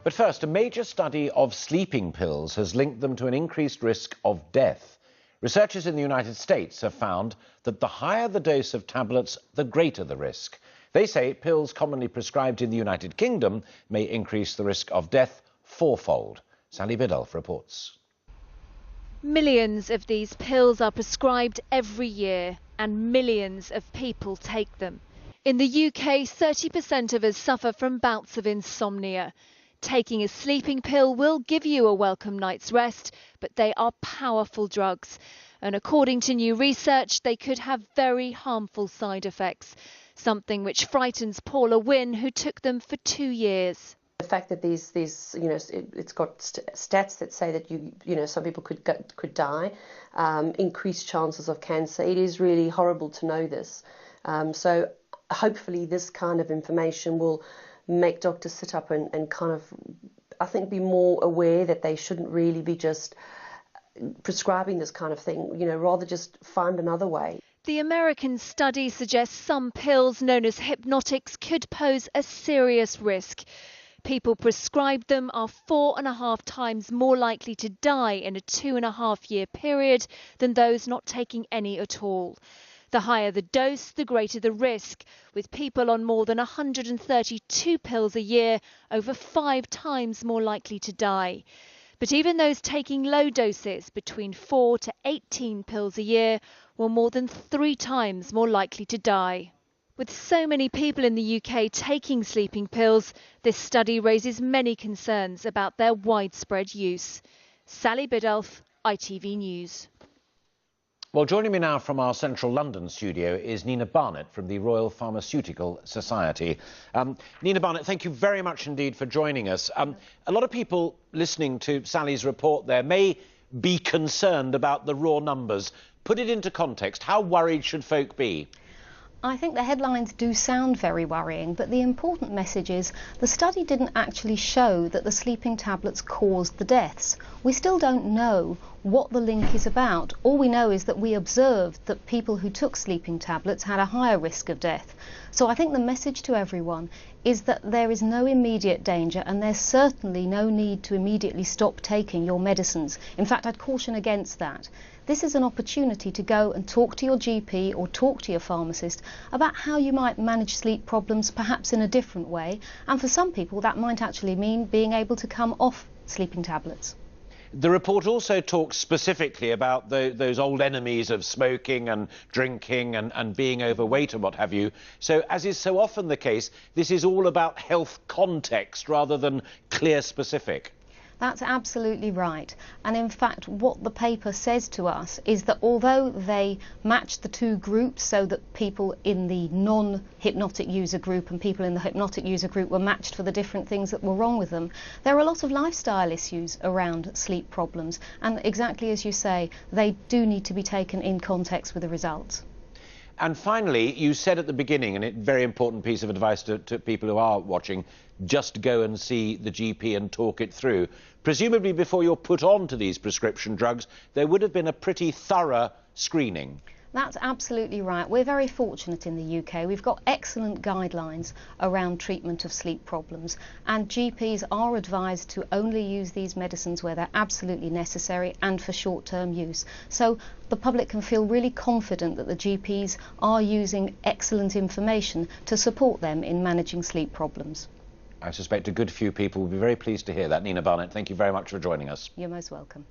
But first, a major study of sleeping pills has linked them to an increased risk of death. Researchers in the United States have found that the higher the dose of tablets, the greater the risk. They say pills commonly prescribed in the United Kingdom may increase the risk of death fourfold. Sally Biddulph reports. Millions of these pills are prescribed every year, and millions of people take them. In the UK, 30% of us suffer from bouts of insomnia. Taking a sleeping pill will give you a welcome night's rest, but they are powerful drugs. And according to new research, they could have very harmful side effects, something which frightens Paula Wynne, who took them for 2 years. The fact that these it's got stats that say that some people could die, increased chances of cancer. It is really horrible to know this. So hopefully this kind of information will make doctors sit up and kind of, I think, be more aware that they shouldn't really be just prescribing this kind of thing, rather just find another way. The American study suggests some pills known as hypnotics could pose a serious risk. People prescribed them are 4.5 times more likely to die in a 2.5-year period than those not taking any at all. The higher the dose, the greater the risk, with people on more than 132 pills a year over 5 times more likely to die. But even those taking low doses, between 4 to 18 pills a year, were more than 3 times more likely to die. With so many people in the UK taking sleeping pills, this study raises many concerns about their widespread use. Sally Biddulph, ITV News. Well, joining me now from our central London studio is Nina Barnett from the Royal Pharmaceutical Society. Nina Barnett, thank you very much indeed for joining us. A lot of people listening to Sally's report there may be concerned about the raw numbers. Put it into context. How worried should folk be? I think the headlines do sound very worrying, but the important message is the study didn't actually show that the sleeping tablets caused the deaths. We still don't know what the link is about. All we know is that we observed that people who took sleeping tablets had a higher risk of death. So I think the message to everyone is that there is no immediate danger, and there's certainly no need to immediately stop taking your medicines. In fact, I'd caution against that. This is an opportunity to go and talk to your GP or talk to your pharmacist about how you might manage sleep problems, perhaps in a different way. And for some people, that might actually mean being able to come off sleeping tablets. The report also talks specifically about those old enemies of smoking and drinking and being overweight and what have you. So, as is so often the case, this is all about health context rather than clear specific. That's absolutely right. And in fact, what the paper says to us is that although they match the two groups, so that people in the non-hypnotic user group and people in the hypnotic user group were matched for the different things that were wrong with them, there are a lot of lifestyle issues around sleep problems. And exactly as you say, they do need to be taken in context with the results. And finally, you said at the beginning, and a very important piece of advice to people who are watching, just go and see the GP and talk it through. Presumably before you're put on to these prescription drugs, there would have been a pretty thorough screening. That's absolutely right. We're very fortunate in the UK. We've got excellent guidelines around treatment of sleep problems, and GPs are advised to only use these medicines where they're absolutely necessary and for short-term use. So the public can feel really confident that the GPs are using excellent information to support them in managing sleep problems. I suspect a good few people will be very pleased to hear that. Nina Barnett, thank you very much for joining us. You're most welcome.